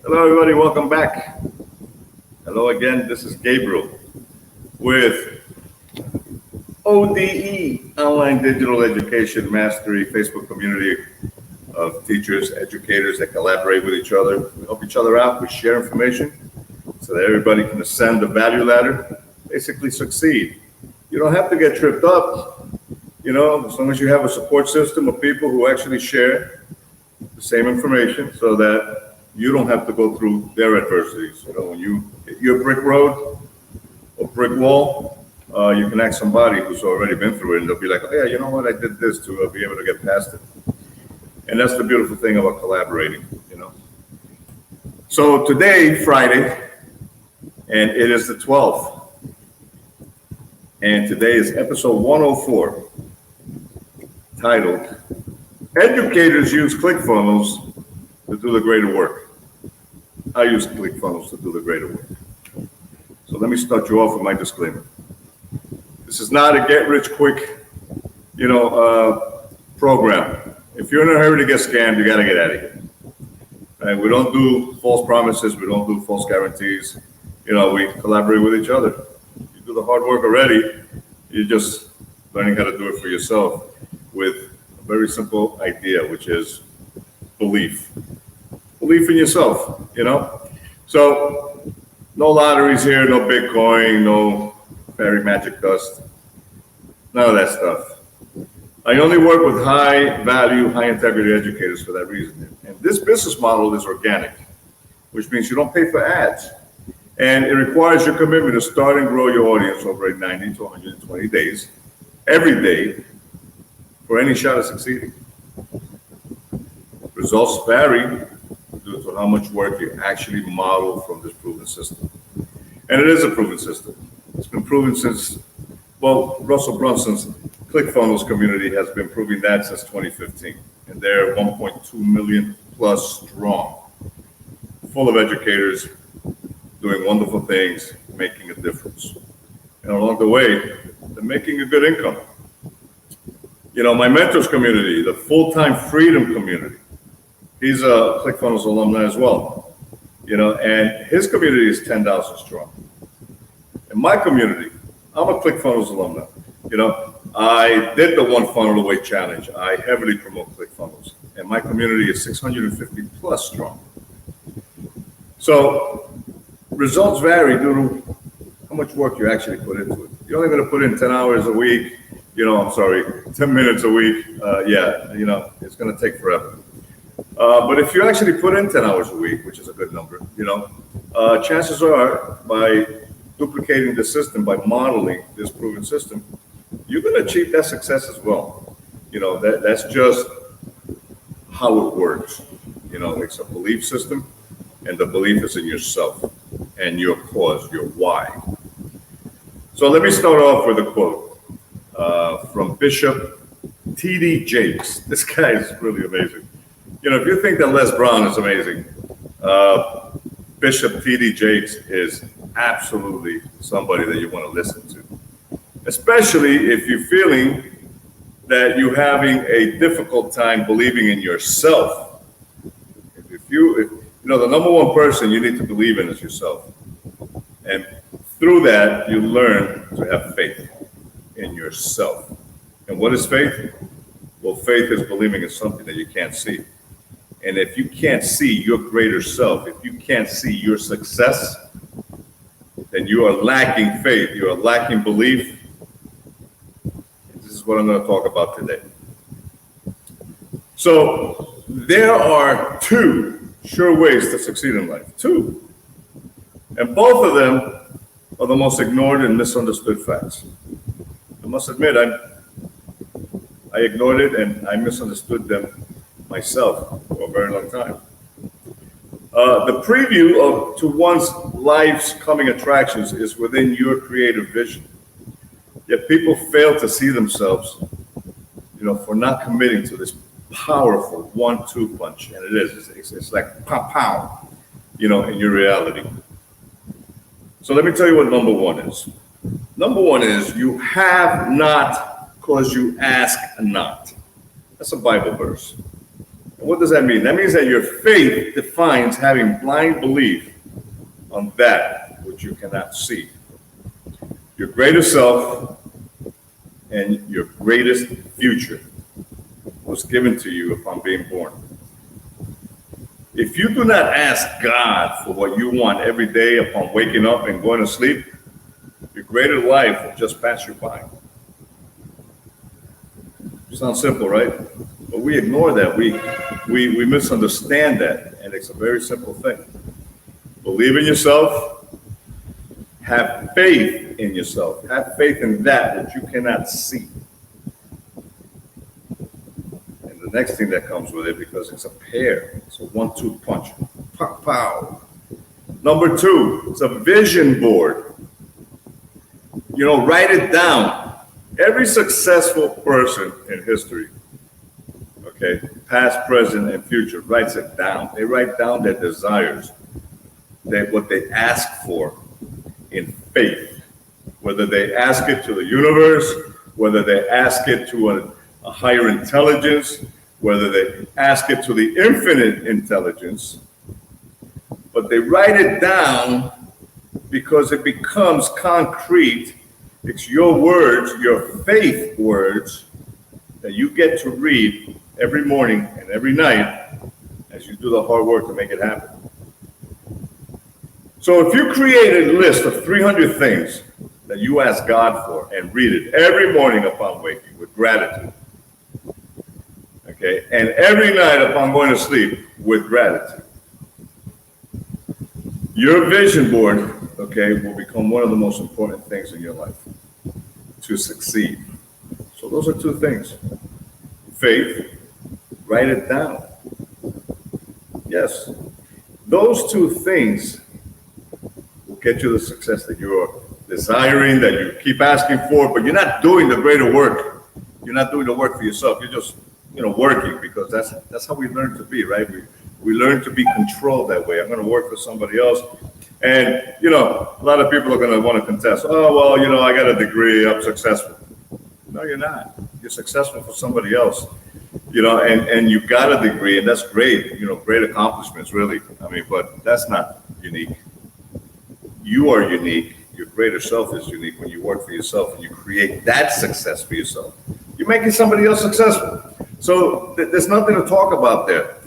Hello, everybody. Welcome back. Hello again. This is Gabriel with ODE, Online Digital Education Mastery, Facebook community of teachers, educators that collaborate with each other. We help each other out. We share information so that everybody can ascend the value ladder, basically succeed. You don't have to get tripped up, as long as you have a support system of people who actually share the same information so that you don't have to go through their adversities. When you hit your brick road or brick wall, you can ask somebody who's already been through it, and they'll be like, oh, yeah, you know what, I did this to be able to get past it. And that's the beautiful thing about collaborating, So today, Friday, and it is the 12th, and today is episode 104, titled, Educators Use ClickFunnels to do the greater work. I use ClickFunnels to do the greater work. So let me start you off with my disclaimer. This is not a get-rich-quick, program. If you're in a hurry to get scammed, you got to get out of here. Right? We don't do false promises. We don't do false guarantees. We collaborate with each other. You do the hard work already. You're just learning how to do it for yourself with a very simple idea, which is belief. Belief in yourself, So no lotteries here, no Bitcoin, no fairy magic dust, none of that stuff. I only work with high value, high integrity educators for that reason. And this business model is organic, which means you don't pay for ads. And it requires your commitment to start and grow your audience over 90 to 120 days, every day, for any shot at succeeding. Results vary due to how much work you actually model from this proven system. And it is a proven system. It's been proven since, Russell Brunson's ClickFunnels community has been proving that since 2015. And they're 1.2 million plus strong, full of educators doing wonderful things, making a difference. And along the way, they're making a good income. My mentors community, the full-time freedom community, he's a ClickFunnels alumni as well, and his community is 10,000 strong. In my community, I'm a ClickFunnels alumni. I did the One Funnel Away Challenge. I heavily promote ClickFunnels, and my community is 650 plus strong. So results vary due to how much work you actually put into it. You're only going to put in 10 hours a week, 10 minutes a week. It's going to take forever. But if you actually put in 10 hours a week, which is a good number, chances are by duplicating the system, by modeling this proven system, you're going to achieve that success as well. That's just how it works. It's a belief system, and the belief is in yourself and your cause, your why. So let me start off with a quote from Bishop T.D. Jakes. This guy is really amazing. If you think that Les Brown is amazing, Bishop T.D. Jakes is absolutely somebody that you want to listen to, especially if you're feeling that you're having a difficult time believing in yourself. If the number one person you need to believe in is yourself. And through that, you learn to have faith in yourself. And what is faith? Well, faith is believing in something that you can't see. And if you can't see your greater self, if you can't see your success, then you are lacking faith, you are lacking belief. This is what I'm going to talk about today. So there are two sure ways to succeed in life. Two. And both of them are the most ignored and misunderstood facts. I must admit, I ignored it and I misunderstood them myself for a very long time. The preview to one's life's coming attractions is within your creative vision. Yet people fail to see themselves, for not committing to this powerful 1-2 punch. And it is. It's like pow, pow, in your reality. So let me tell you what number one is. Number one is you have not because you ask not. That's a Bible verse. What does that mean? That means that your faith defines having blind belief on that which you cannot see. Your greater self and your greatest future was given to you upon being born. If you do not ask God for what you want every day upon waking up and going to sleep, your greater life will just pass you by. Sounds simple, right? But we ignore that. We misunderstand that, and it's a very simple thing. Believe in yourself. Have faith in yourself. Have faith in that which you cannot see. And the next thing that comes with it, because it's a pair, it's a 1-2 punch. Pow, pow. Number 2, it's a vision board. Write it down. Every successful person in history, okay, past, present, and future, writes it down. They write down their desires, what they ask for in faith, whether they ask it to the universe, whether they ask it to a higher intelligence, whether they ask it to the infinite intelligence, but they write it down because it becomes concrete. It's your words, your faith words, that you get to read every morning and every night as you do the hard work to make it happen. So if you create a list of 300 things that you ask God for and read it every morning upon waking with gratitude, okay, and every night upon going to sleep with gratitude, your vision board, okay, will become one of the most important things in your life to succeed. So those are 2 things. Faith, write it down. Yes, those 2 things will get you the success that you're desiring, that you keep asking for, but you're not doing the greater work. You're not doing the work for yourself. You're just, working, because that's how we learn to be, right? We learn to be controlled that way. I'm going to work for somebody else. And, a lot of people are going to want to contest. Oh, well, I got a degree. I'm successful. No, you're not. You're successful for somebody else, and you got a degree, and that's great. Great accomplishments, really. But that's not unique. You are unique. Your greater self is unique when you work for yourself and you create that success for yourself. You're making somebody else successful. So there's nothing to talk about there,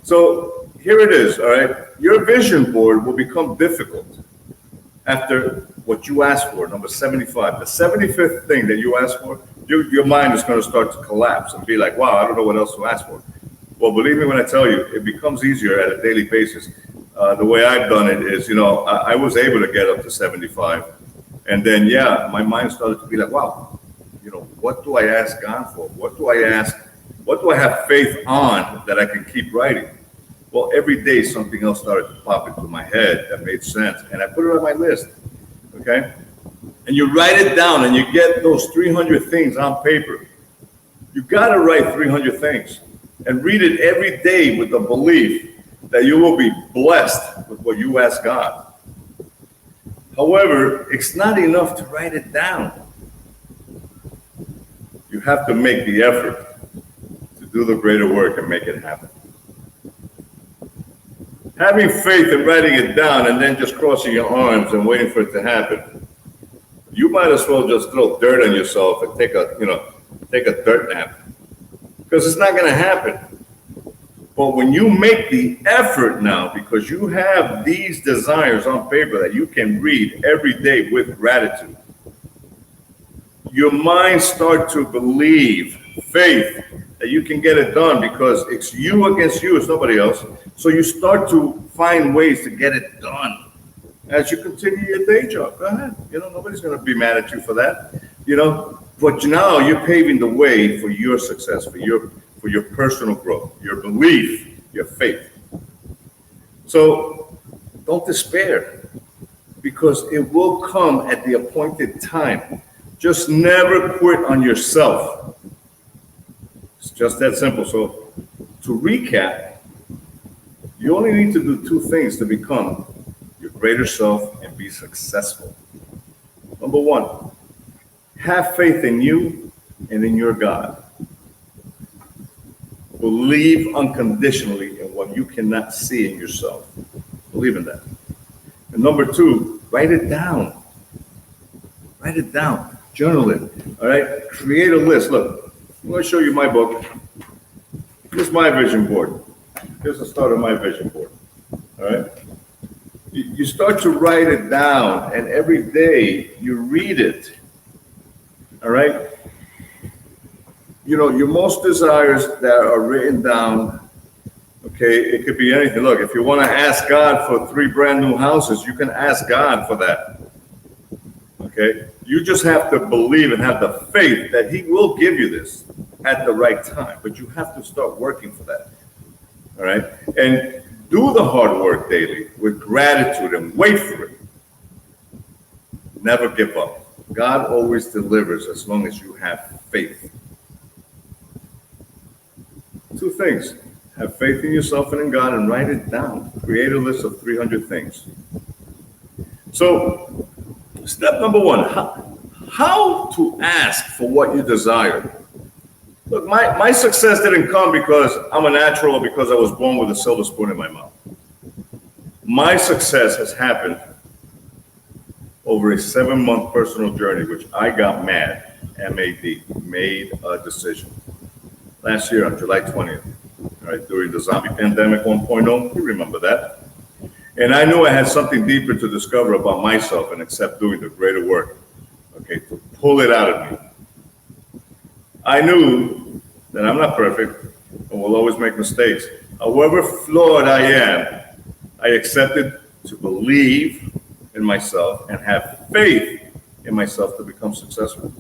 So here it is, all right? Your vision board will become difficult after what you ask for, number 75. The 75th thing that you ask for, your mind is going to start to collapse and be like, wow, I don't know what else to ask for. Well, believe me when I tell you, it becomes easier at a daily basis. The way I've done it is, I was able to get up to 75. And then, my mind started to be like, wow, what do I ask God for? What do I ask? What do I have faith on that I can keep writing? Well, every day something else started to pop into my head that made sense. And I put it on my list, okay? And you write it down and you get those 300 things on paper. You got to write 300 things and read it every day with the belief that you will be blessed with what you ask God. However, it's not enough to write it down. You have to make the effort to do the greater work and make it happen. Having faith in writing it down and then just crossing your arms and waiting for it to happen, you might as well just throw dirt on yourself and take a dirt nap, because it's not going to happen. But when you make the effort now, because you have these desires on paper that you can read every day with gratitude, your mind starts to believe, faith, that you can get it done, because it's you against you, it's nobody else. So you start to find ways to get it done as you continue your day job. Go ahead. Nobody's going to be mad at you for that. But now you're paving the way for your success, for your personal growth, your belief, your faith. So don't despair, because it will come at the appointed time. Just never quit on yourself. It's just that simple. So to recap, you only need to do 2 things to become your greater self and be successful. Number 1, have faith in you and in your God. Believe unconditionally in what you cannot see in yourself. Believe in that. And number two, write it down. Write it down. Journal it. All right? Create a list. Look, I'm going to show you my book. Here's my vision board. Here's the start of my vision board. All right? You start to write it down, and every day you read it. All right? You know, your most desires that are written down, okay, it could be anything. Look, if you want to ask God for 3 brand new houses, you can ask God for that. Okay? You just have to believe and have the faith that He will give you this at the right time. But you have to start working for that. All right? And do the hard work daily with gratitude and wait for it. Never give up. God always delivers as long as you have faith. 2 things. Have faith in yourself and in God, and write it down. Create a list of 300 things. So, step number 1, how to ask for what you desire. Look, my success didn't come because I'm a natural or because I was born with a silver spoon in my mouth. My success has happened over a 7-month personal journey, which I got mad, M-A-D, made a decision. Last year on July 20th, right, during the zombie pandemic 1.0, you remember that. And I knew I had something deeper to discover about myself and accept doing the greater work, okay, to pull it out of me. I knew that I'm not perfect and will always make mistakes. However flawed I am, I accepted to believe in myself and have faith in myself to become successful.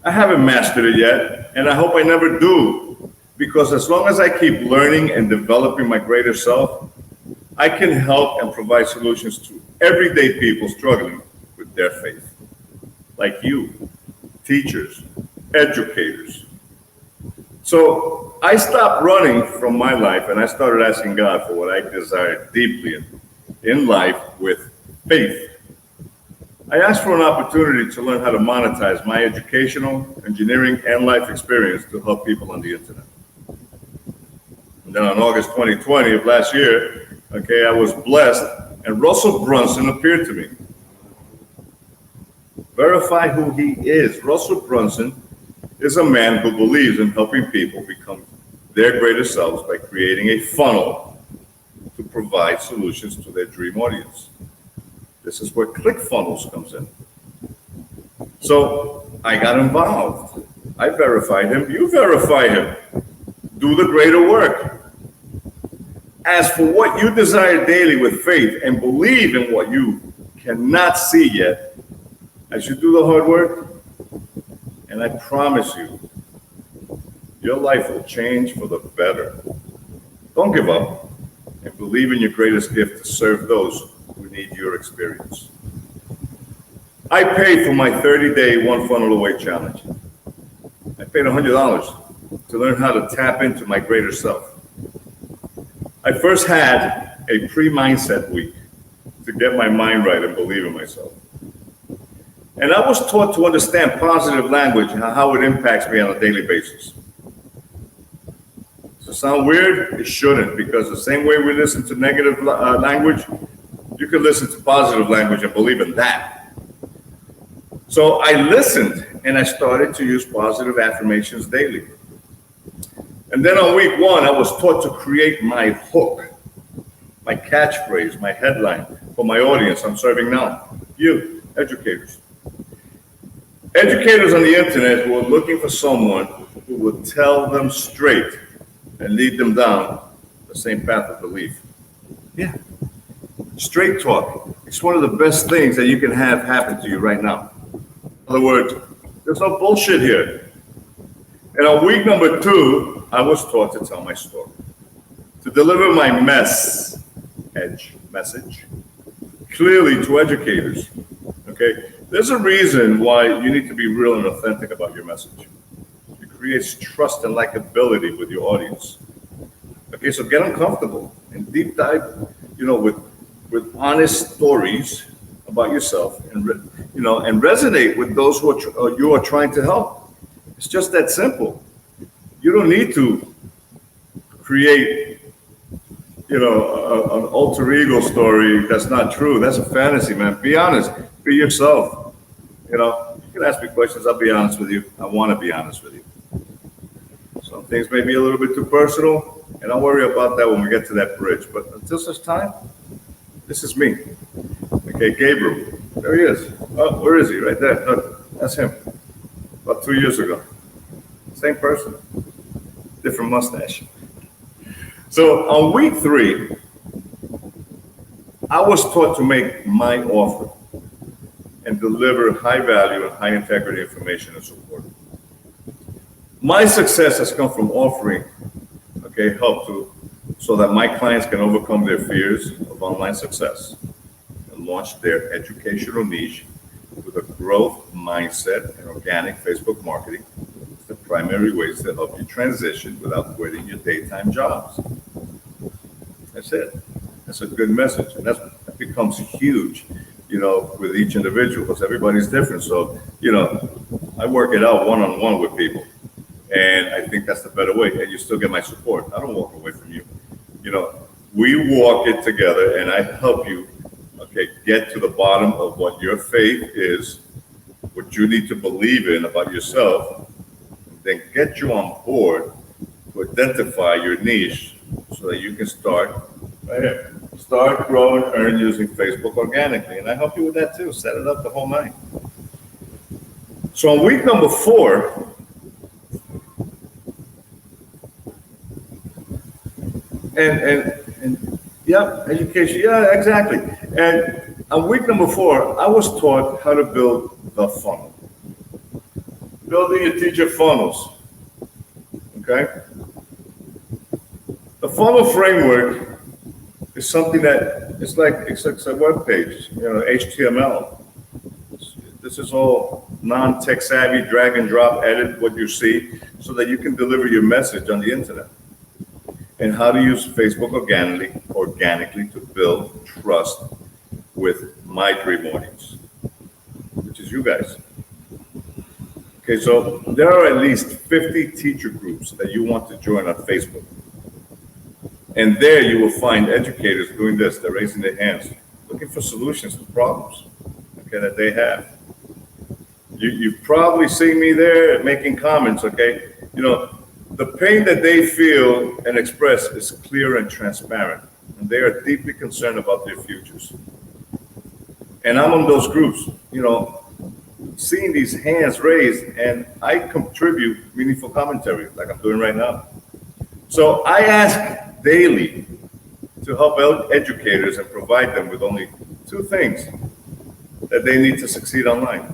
I haven't mastered it yet, and I hope I never do, because as long as I keep learning and developing my greater self, I can help and provide solutions to everyday people struggling with their faith, like you, teachers, educators. So I stopped running from my life and I started asking God for what I desired deeply in life with faith. I asked for an opportunity to learn how to monetize my educational, engineering, and life experience to help people on the internet. And then on August 2020 of last year, okay, I was blessed and Russell Brunson appeared to me. Verify who he is. Russell Brunson is a man who believes in helping people become their greater selves by creating a funnel to provide solutions to their dream audience. This is where ClickFunnels comes in. So I got involved. I verified him. You verify him. Do the greater work. As for what you desire daily with faith and believe in what you cannot see yet, as you do the hard work, and I promise you, your life will change for the better. Don't give up and believe in your greatest gift to serve those who need your experience. I paid for my 30-day One Funnel Away challenge. I paid $100 to learn how to tap into my greater self. I first had a pre-mindset week to get my mind right and believe in myself. And I was taught to understand positive language and how it impacts me on a daily basis. Does it sound weird? It shouldn't, because the same way we listen to negative language, you can listen to positive language and believe in that. So I listened and I started to use positive affirmations daily. And then on week 1, I was taught to create my hook, my catchphrase, my headline for my audience I'm serving now, you, educators. Educators on the internet who are looking for someone who will tell them straight and lead them down the same path of belief. Yeah. Straight talk. It's one of the best things that you can have happen to you right now. In other words, there's no bullshit here. And on week number 2, I was taught to tell my story, to deliver my message clearly to educators. Okay? There's a reason why you need to be real and authentic about your message. It creates trust and likability with your audience. Okay, so get uncomfortable and deep dive, with honest stories about yourself, and resonate with those who you are trying to help. It's just that simple. You don't need to create, an alter ego story that's not true. That's a fantasy, man. Be honest. Be yourself. You can ask me questions. I'll be honest with you. I want to be honest with you. Some things may be a little bit too personal, and I'll worry about that when we get to that bridge. But until such time, this is me. Okay, Gabriel. There he is. Oh, where is he? Right there. Look, that's him. About 2 years ago. Same person. Different mustache. So on week 3, I was taught to make my offer and deliver high value and high integrity information and support. My success has come from offering, help so that my clients can overcome their fears of online success and launch their educational niche with a growth mindset and organic Facebook marketing. It's the primary ways to help you transition without quitting your daytime jobs. That's it. That's a good message, and that becomes huge, with each individual, because everybody's different. So, I work it out one-on-one with people. And I think that's the better way. And you still get my support. I don't walk away from you. We walk it together, and I help you, get to the bottom of what your faith is, what you need to believe in about yourself, and then get you on board to identify your niche so that you can start growing, earn using Facebook organically. And I help you with that too. Set it up the whole night. So on week number 4, And yeah, education, yeah, exactly. And on week number 4, I was taught how to build the funnel. Building your teacher funnels, okay? The funnel framework is something that it's a web page, HTML. This is all non-tech savvy, drag and drop, edit what you see so that you can deliver your message on the internet. And how to use Facebook organically to build trust with my dream audience, which is you guys. Okay, so there are at least 50 teacher groups that you want to join on Facebook. And there you will find educators doing this. They're raising their hands, looking for solutions to problems, that they have. You've probably seen me there making comments, The pain that they feel and express is clear and transparent, and they are deeply concerned about their futures. And I'm on those groups, seeing these hands raised, and I contribute meaningful commentary like I'm doing right now. So I ask daily to help educators and provide them with only 2 things that they need to succeed online.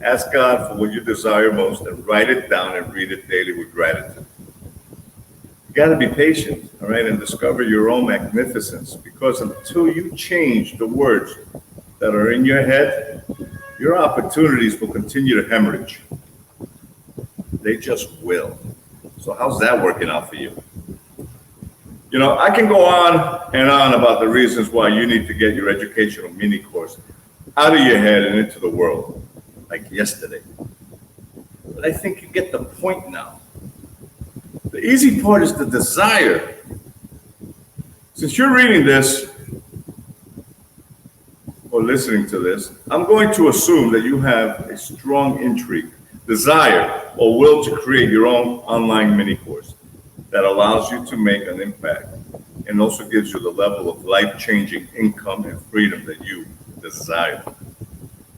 Ask God for what you desire most and write it down and read it daily with gratitude. You got to be patient, all right, and discover your own magnificence, because until you change the words that are in your head, your opportunities will continue to hemorrhage. They just will. So how's that working out for you? I can go on and on about the reasons why you need to get your educational mini course out of your head and into the world, like yesterday. But I think you get the point now. The easy part is the desire. Since you're reading this or listening to this, I'm going to assume that you have a strong intrigue, desire, or will to create your own online mini course that allows you to make an impact and also gives you the level of life-changing income and freedom that you desire.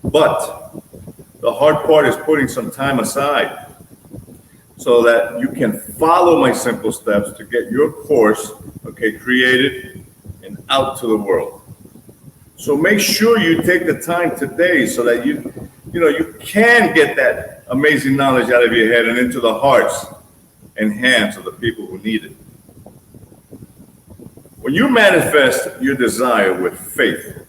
But the hard part is putting some time aside so that you can follow my simple steps to get your course, created and out to the world. So make sure you take the time today so that you can get that amazing knowledge out of your head and into the hearts and hands of the people who need it. When you manifest your desire with faith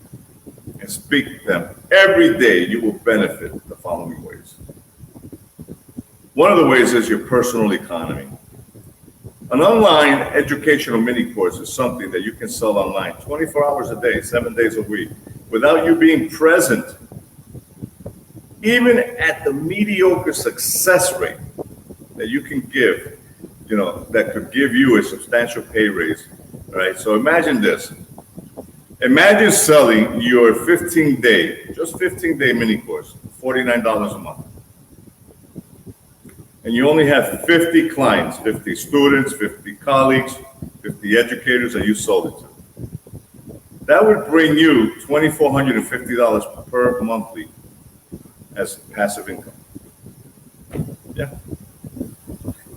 and speak them every day, you will benefit the following ways. One of the ways is your personal economy. An online educational mini course is something that you can sell online 24 hours a day, 7 days a week, without you being present. Even at the mediocre success rate that you can give, that could give you a substantial pay raise, right? So imagine this. Imagine selling your 15-day mini course, $49 a month. And you only have 50 clients, 50 students, 50 colleagues, 50 educators that you sold it to. That would bring you $2,450 per monthly as passive income. Yeah.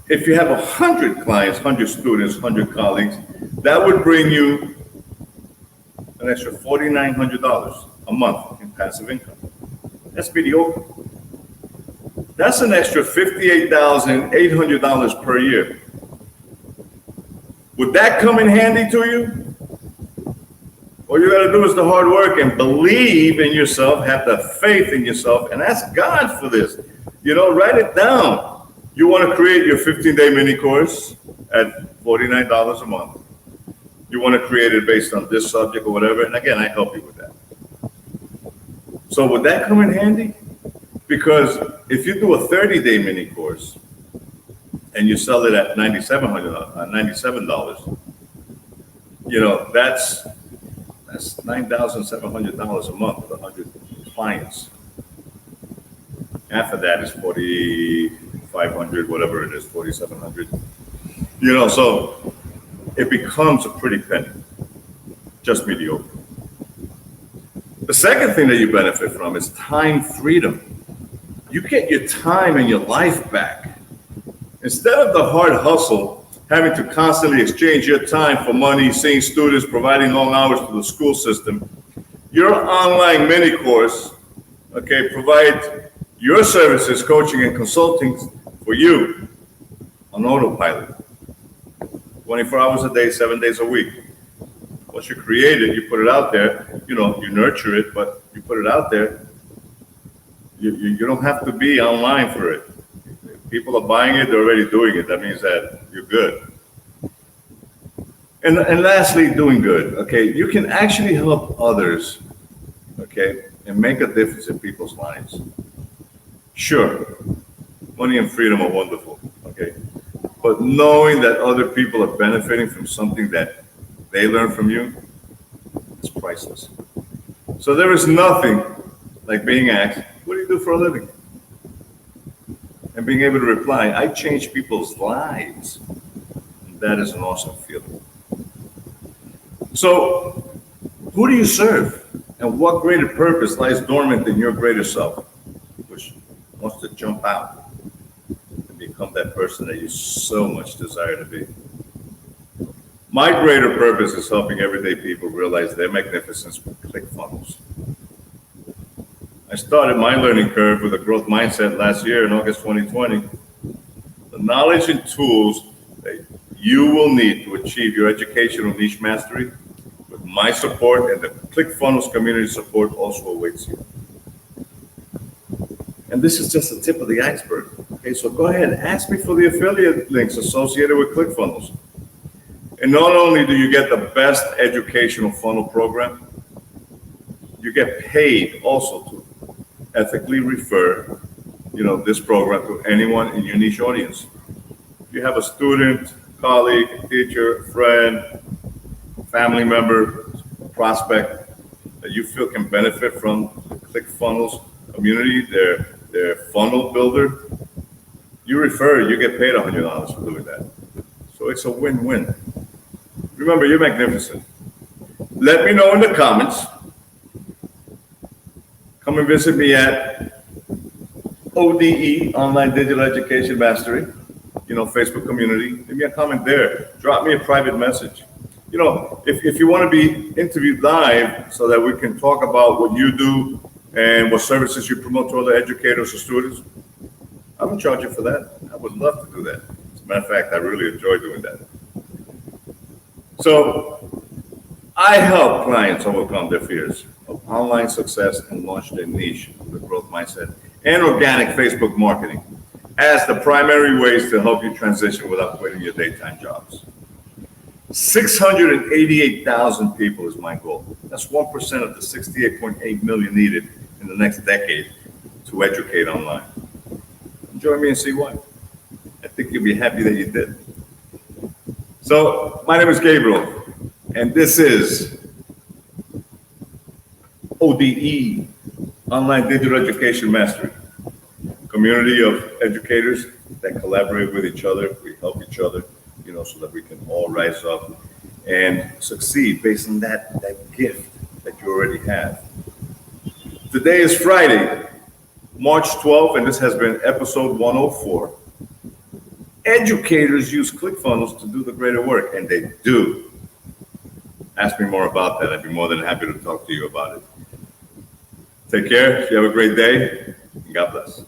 If you have 100 clients, 100 students, 100 colleagues, that would bring you an extra $4,900 a month in passive income. That's mediocre. That's an extra $58,800 per year. Would that come in handy to you? All you got to do is the hard work and believe in yourself, have the faith in yourself, and ask God for this. Write it down. You want to create your 15-day mini course at $49 a month. You want to create it based on this subject or whatever, and again, I help you with that. So would that come in handy? Because if you do a 30-day mini course and you sell it at $97, that's $9,700 a month with 100 clients. Half of that is $4,500, whatever it is, $4,700. So it becomes a pretty penny, just mediocre. The second thing that you benefit from is time freedom. You get your time and your life back. Instead of the hard hustle, having to constantly exchange your time for money, seeing students, providing long hours to the school system, your online mini course, provide your services, coaching and consulting for you on autopilot. 24 hours a day, 7 days a week. Once you create it, you put it out there, you nurture it, but you put it out there. You don't have to be online for it. If people are buying it, they're already doing it. That means that you're good. And lastly, doing good, you can actually help others, and make a difference in people's lives. Sure, money and freedom are wonderful, but knowing that other people are benefiting from something that they learn from you is priceless. So there is nothing like being asked, what do you do for a living? And being able to reply, I change people's lives. And that is an awesome feeling. So who do you serve? And what greater purpose lies dormant in your greater self, which wants to jump out and become that person that you so much desire to be? My greater purpose is helping everyday people realize their magnificence with ClickFunnels. I started my learning curve with a growth mindset last year in August 2020. The knowledge and tools that you will need to achieve your educational niche mastery with my support and the ClickFunnels community support also awaits you. And this is just the tip of the iceberg. So go ahead and ask me for the affiliate links associated with ClickFunnels. And not only do you get the best educational funnel program, you get paid also to ethically refer, this program to anyone in your niche audience. If you have a student, colleague, teacher, friend, family member, prospect that you feel can benefit from the ClickFunnels community, their funnel builder, you refer, you get paid $100 for doing that. So it's a win-win. Remember, you're magnificent. Let me know in the comments. Come and visit me at ODE, Online Digital Education Mastery, Facebook community. Leave me a comment there. Drop me a private message. If you want to be interviewed live so that we can talk about what you do and what services you promote to other educators or students, I would charge you for that. I would love to do that. As a matter of fact, I really enjoy doing that. So I help clients overcome their fears of online success and launch their niche with growth mindset and organic Facebook marketing as the primary ways to help you transition without quitting your daytime jobs. 688,000 people is my goal. That's 1% of the 68.8 million needed in the next decade to educate online. Join me and see why. I think you'll be happy that you did. So my name is Gabriel, and this is ODE, Online Digital Education Mastery, community of educators that collaborate with each other. We help each other, so that we can all rise up and succeed based on that gift that you already have. Today is Friday, March 12th, and this has been episode 104. Educators use ClickFunnels to do the greater work, and they do. Ask me more about that. I'd be more than happy to talk to you about it. Take care. You have a great day. God bless.